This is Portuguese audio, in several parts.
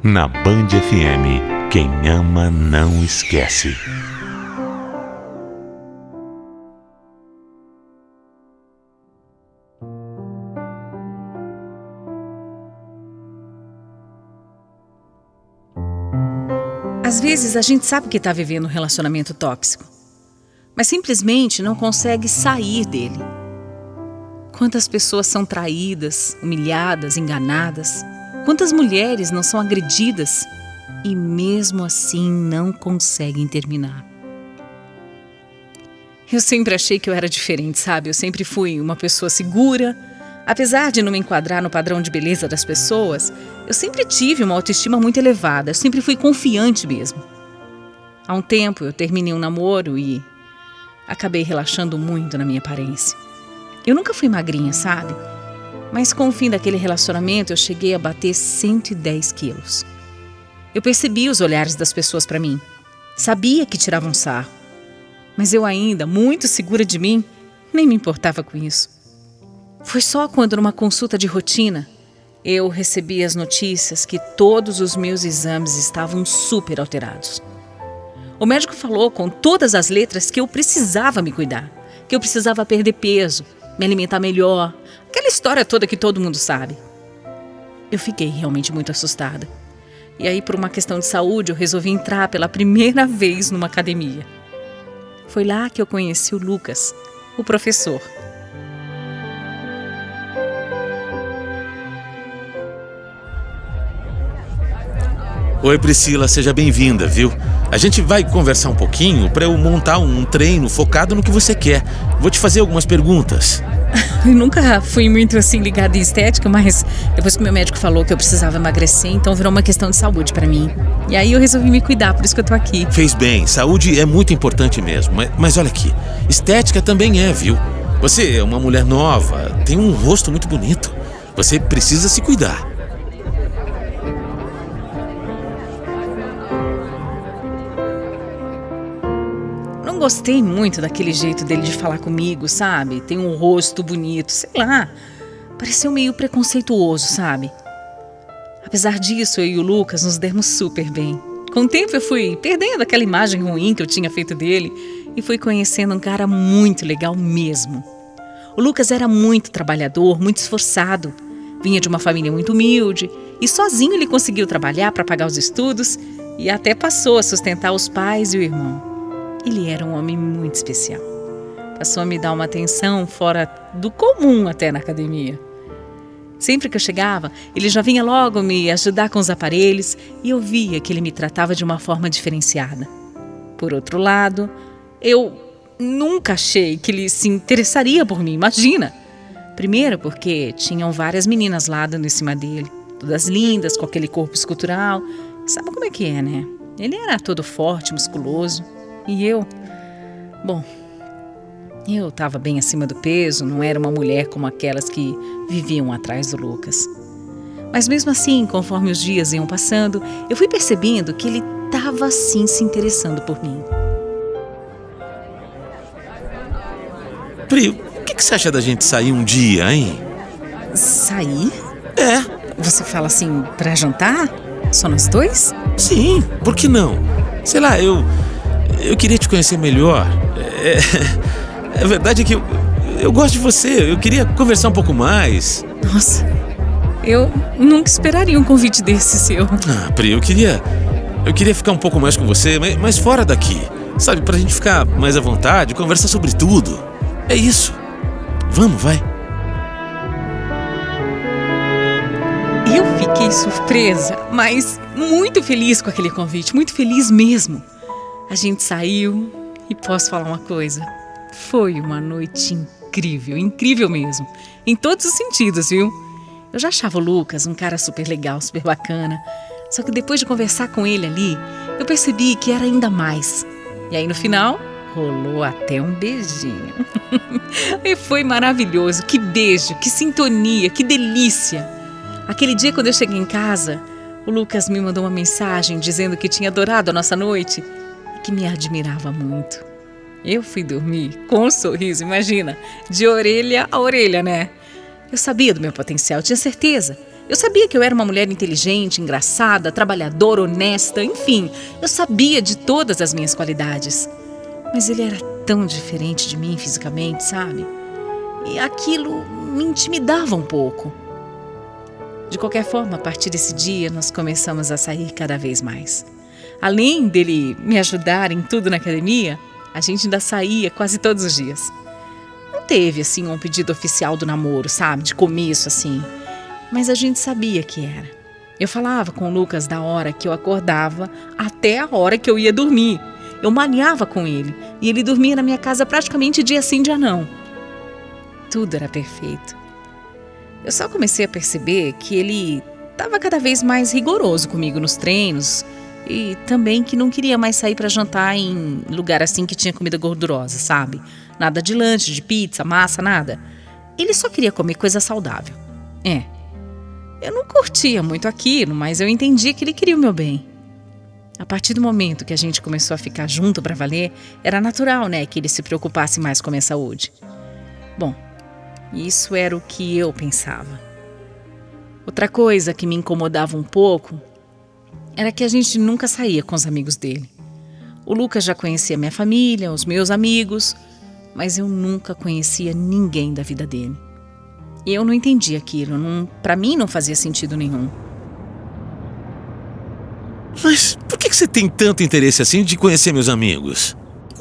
Na Band FM, quem ama não esquece. Às vezes a gente sabe que está vivendo um relacionamento tóxico, mas simplesmente não consegue sair dele. Quantas pessoas são traídas, humilhadas, enganadas? Quantas mulheres não são agredidas e mesmo assim não conseguem terminar? Eu sempre achei que eu era diferente, sabe? Eu sempre fui uma pessoa segura. Apesar de não me enquadrar no padrão de beleza das pessoas, eu sempre tive uma autoestima muito elevada. Eu sempre fui confiante mesmo. Há um tempo eu terminei um namoro e acabei relaxando muito na minha aparência. Eu nunca fui magrinha, sabe? Mas com o fim daquele relacionamento eu cheguei a bater 110 quilos. Eu percebi os olhares das pessoas para mim. Sabia que tiravam sarro. Mas eu ainda, muito segura de mim, nem me importava com isso. Foi só quando, numa consulta de rotina, eu recebi as notícias que todos os meus exames estavam super alterados. O médico falou com todas as letras que eu precisava me cuidar, que eu precisava perder peso, me alimentar melhor, aquela história toda que todo mundo sabe. Eu fiquei realmente muito assustada. E aí, por uma questão de saúde, eu resolvi entrar pela primeira vez numa academia. Foi lá que eu conheci o Lucas, o professor. Oi Priscila, seja bem-vinda, viu? A gente vai conversar um pouquinho para eu montar um treino focado no que você quer. Vou te fazer algumas perguntas. Eu nunca fui muito assim ligada em estética, mas depois que meu médico falou que eu precisava emagrecer, então virou uma questão de saúde pra mim. E aí eu resolvi me cuidar, por isso que eu tô aqui. Fez bem, saúde é muito importante mesmo. Mas olha aqui, estética também é, viu? Você é uma mulher nova, tem um rosto muito bonito. Você precisa se cuidar. Não gostei muito daquele jeito dele de falar comigo, sabe? Tem um rosto bonito, sei lá. Pareceu meio preconceituoso, sabe? Apesar disso, eu e o Lucas nos demos super bem. Com o tempo eu fui perdendo aquela imagem ruim que eu tinha feito dele e fui conhecendo um cara muito legal mesmo. O Lucas era muito trabalhador, muito esforçado. Vinha de uma família muito humilde e sozinho ele conseguiu trabalhar para pagar os estudos e até passou a sustentar os pais e o irmão. Ele era um homem muito especial. Passou a me dar uma atenção fora do comum até na academia. Sempre que eu chegava, ele já vinha logo me ajudar com os aparelhos e eu via que ele me tratava de uma forma diferenciada. Por outro lado, eu nunca achei que ele se interessaria por mim, imagina! Primeiro porque tinham várias meninas lá dando em cima dele, todas lindas, com aquele corpo escultural. Sabe como é que é, né? Ele era todo forte, musculoso. E eu estava bem acima do peso, não era uma mulher como aquelas que viviam atrás do Lucas. Mas mesmo assim, conforme os dias iam passando, eu fui percebendo que ele estava sim se interessando por mim. Pri, o que você acha da gente sair um dia, hein? Sair? É. Você fala assim, pra jantar? Só nós dois? Sim, por que não? Sei lá, eu queria te conhecer melhor. A verdade é que eu gosto de você. Eu queria conversar um pouco mais. Nossa, eu nunca esperaria um convite desse seu. Ah, Pri, eu queria ficar um pouco mais com você, mas fora daqui. Sabe, pra gente ficar mais à vontade, conversar sobre tudo. É isso. Vamos, vai. Eu fiquei surpresa, mas muito feliz com aquele convite. Muito feliz mesmo. A gente saiu e posso falar uma coisa? Foi uma noite incrível, incrível mesmo. Em todos os sentidos, viu? Eu já achava o Lucas um cara super legal, super bacana. Só que depois de conversar com ele ali, eu percebi que era ainda mais. E aí no final, rolou até um beijinho. E foi maravilhoso. Que beijo, que sintonia, que delícia. Aquele dia quando eu cheguei em casa, o Lucas me mandou uma mensagem dizendo que tinha adorado a nossa noite e que me admirava muito. Eu fui dormir com um sorriso, imagina, de orelha a orelha, né? Eu sabia do meu potencial, tinha certeza. Eu sabia que eu era uma mulher inteligente, engraçada, trabalhadora, honesta, enfim, eu sabia de todas as minhas qualidades. Mas ele era tão diferente de mim fisicamente, sabe? E aquilo me intimidava um pouco. De qualquer forma, a partir desse dia, nós começamos a sair cada vez mais. Além dele me ajudar em tudo na academia, a gente ainda saía quase todos os dias. Não teve, assim, um pedido oficial do namoro, sabe? De começo, assim. Mas a gente sabia que era. Eu falava com o Lucas da hora que eu acordava até a hora que eu ia dormir. Eu malhava com ele e ele dormia na minha casa praticamente dia sim, dia não. Tudo era perfeito. Eu só comecei a perceber que ele estava cada vez mais rigoroso comigo nos treinos e também que não queria mais sair para jantar em lugar assim que tinha comida gordurosa, sabe? Nada de lanche, de pizza, massa, nada. Ele só queria comer coisa saudável. Eu não curtia muito aquilo, mas eu entendia que ele queria o meu bem. A partir do momento que a gente começou a ficar junto para valer, era natural, né, que ele se preocupasse mais com a minha saúde. Bom, isso era o que eu pensava. Outra coisa que me incomodava um pouco era que a gente nunca saía com os amigos dele. O Lucas já conhecia minha família, os meus amigos, mas eu nunca conhecia ninguém da vida dele. E eu não entendia aquilo, para mim não fazia sentido nenhum. Mas por que você tem tanto interesse assim de conhecer meus amigos?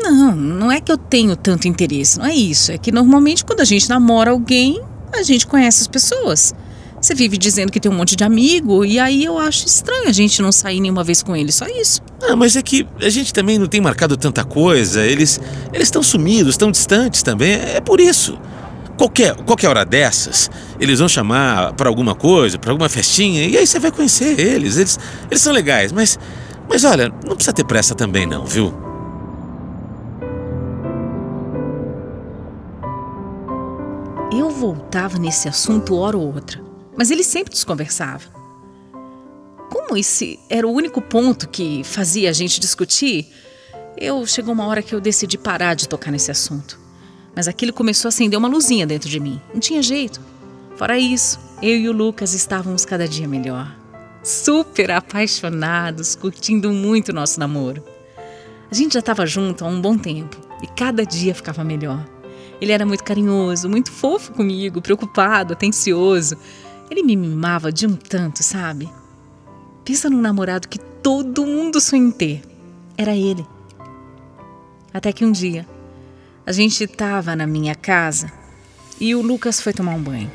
Não é que eu tenho tanto interesse, não é isso. É que normalmente quando a gente namora alguém, a gente conhece as pessoas. Você vive dizendo que tem um monte de amigo e aí eu acho estranho a gente não sair nenhuma vez com ele, só isso. Mas é que a gente também não tem marcado tanta coisa, eles estão sumidos, estão distantes também, é por isso. Qualquer hora dessas, eles vão chamar pra alguma coisa, pra alguma festinha, e aí você vai conhecer eles. Eles são legais, mas olha, não precisa ter pressa também não, viu? Eu voltava nesse assunto hora ou outra, mas ele sempre desconversava. Como esse era o único ponto que fazia a gente discutir, chegou uma hora que eu decidi parar de tocar nesse assunto. Mas aquilo começou a acender uma luzinha dentro de mim. Não tinha jeito. Fora isso, eu e o Lucas estávamos cada dia melhor. Super apaixonados, curtindo muito o nosso namoro. A gente já estava junto há um bom tempo e cada dia ficava melhor. Ele era muito carinhoso, muito fofo comigo, preocupado, atencioso. Ele me mimava de um tanto, sabe? Pensa num namorado que todo mundo sonha em ter. Era ele. Até que um dia, a gente estava na minha casa e o Lucas foi tomar um banho.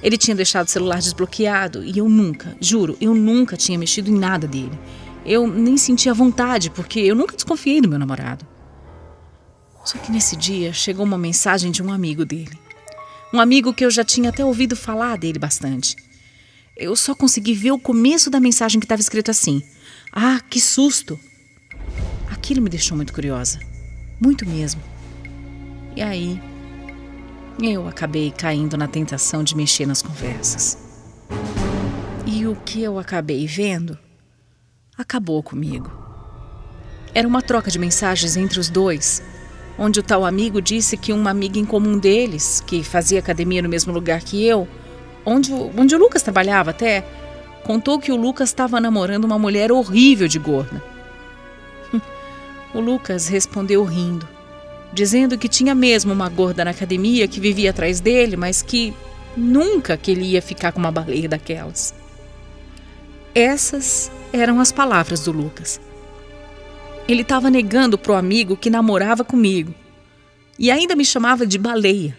Ele tinha deixado o celular desbloqueado e eu nunca, juro, eu nunca tinha mexido em nada dele. Eu nem sentia vontade porque eu nunca desconfiei do meu namorado. Só que nesse dia chegou uma mensagem de um amigo dele. Um amigo que eu já tinha até ouvido falar dele bastante. Eu só consegui ver o começo da mensagem que estava escrito assim: "Ah, que susto!" Aquilo me deixou muito curiosa. Muito mesmo. E aí, eu acabei caindo na tentação de mexer nas conversas. E o que eu acabei vendo acabou comigo. Era uma troca de mensagens entre os dois, onde o tal amigo disse que uma amiga em comum deles, que fazia academia no mesmo lugar que eu, onde o Lucas trabalhava até, contou que o Lucas estava namorando uma mulher horrível de gorda. O Lucas respondeu rindo, dizendo que tinha mesmo uma gorda na academia que vivia atrás dele, mas que nunca que ele ia ficar com uma baleia daquelas. Essas eram as palavras do Lucas. Ele estava negando pro amigo que namorava comigo e ainda me chamava de baleia.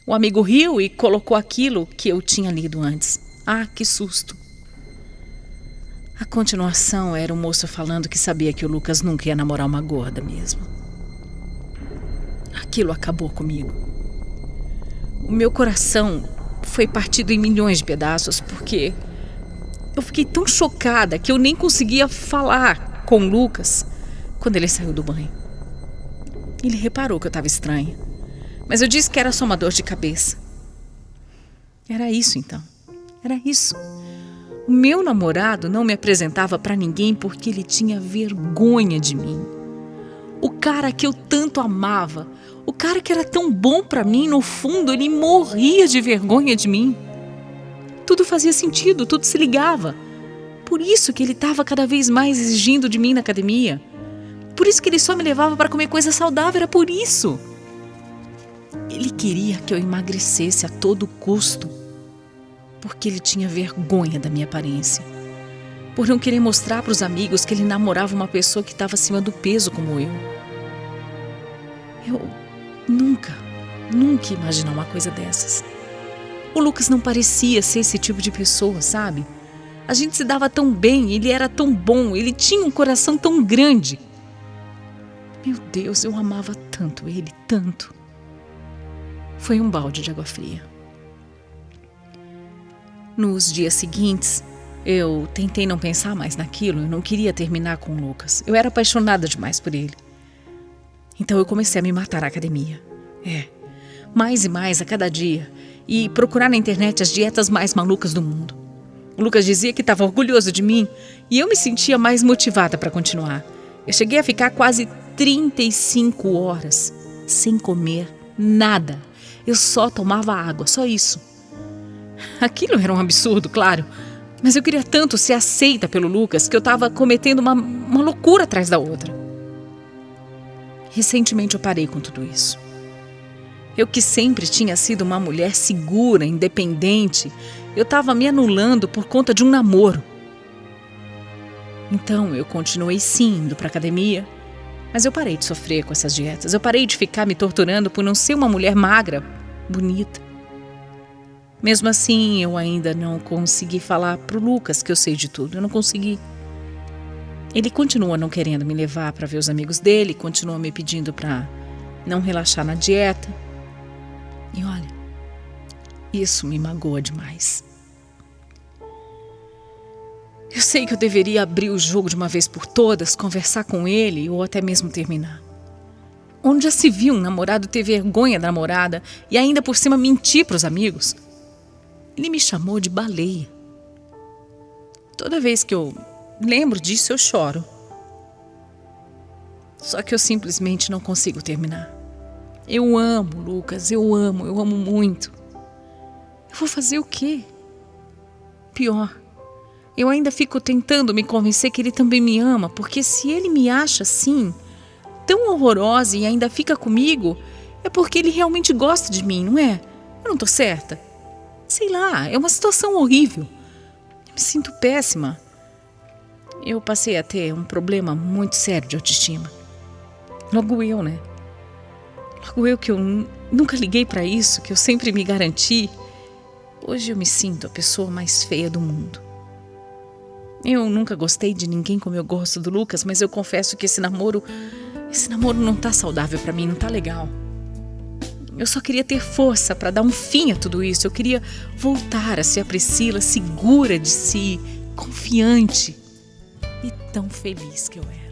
O amigo riu e colocou aquilo que eu tinha lido antes. Ah, que susto! A continuação era o moço falando que sabia que o Lucas nunca ia namorar uma gorda mesmo. Aquilo acabou comigo. O meu coração foi partido em milhões de pedaços porque eu fiquei tão chocada que eu nem conseguia falar com o Lucas quando ele saiu do banho. Ele reparou que eu estava estranha, mas eu disse que era só uma dor de cabeça. Era isso então, era isso. O meu namorado não me apresentava para ninguém porque ele tinha vergonha de mim. O cara que eu tanto amava, o cara que era tão bom para mim, no fundo, ele morria de vergonha de mim. Tudo fazia sentido, tudo se ligava. Por isso que ele estava cada vez mais exigindo de mim na academia. Por isso que ele só me levava para comer coisa saudável, era por isso. Ele queria que eu emagrecesse a todo custo, porque ele tinha vergonha da minha aparência. Por não querer mostrar para os amigos que ele namorava uma pessoa que estava acima do peso como eu. Eu nunca ia imaginar uma coisa dessas. O Lucas não parecia ser esse tipo de pessoa, sabe? A gente se dava tão bem, ele era tão bom, ele tinha um coração tão grande. Meu Deus, eu amava tanto ele, tanto. Foi um balde de água fria. Nos dias seguintes, eu tentei não pensar mais naquilo, eu não queria terminar com o Lucas. Eu era apaixonada demais por ele. Então eu comecei a me matar na academia. Mais e mais a cada dia. E procurar na internet as dietas mais malucas do mundo. O Lucas dizia que estava orgulhoso de mim e eu me sentia mais motivada para continuar. Eu cheguei a ficar quase 35 horas sem comer nada. Eu só tomava água, só isso. Aquilo era um absurdo, claro. Mas eu queria tanto ser aceita pelo Lucas que eu estava cometendo uma loucura atrás da outra. Recentemente eu parei com tudo isso. Eu que sempre tinha sido uma mulher segura, independente, eu estava me anulando por conta de um namoro. Então eu continuei sim indo para a academia, mas eu parei de sofrer com essas dietas. Eu parei de ficar me torturando por não ser uma mulher magra, bonita. Mesmo assim, eu ainda não consegui falar pro Lucas que eu sei de tudo. Eu não consegui. Ele continua não querendo me levar para ver os amigos dele, continua me pedindo para não relaxar na dieta. E olha, isso me magoa demais. Eu sei que eu deveria abrir o jogo de uma vez por todas, conversar com ele ou até mesmo terminar. Onde já se viu um namorado ter vergonha da namorada e ainda por cima mentir para os amigos? Ele me chamou de baleia. Toda vez que eu lembro disso, eu choro. Só que eu simplesmente não consigo terminar. Eu amo, Lucas, eu amo muito. Eu vou fazer o quê? Pior, eu ainda fico tentando me convencer que ele também me ama, porque se ele me acha assim, tão horrorosa e ainda fica comigo, é porque ele realmente gosta de mim, não é? Eu não tô certa? Sei lá, é uma situação horrível. Eu me sinto péssima. Eu passei a ter um problema muito sério de autoestima. Logo eu, né? Logo eu que eu nunca liguei pra isso, que eu sempre me garanti. Hoje eu me sinto a pessoa mais feia do mundo. Eu nunca gostei de ninguém como eu gosto do Lucas, mas eu confesso que esse namoro não tá saudável pra mim, não tá legal. Eu só queria ter força pra dar um fim a tudo isso. Eu queria voltar a ser a Priscila segura de si, confiante e tão feliz que eu era.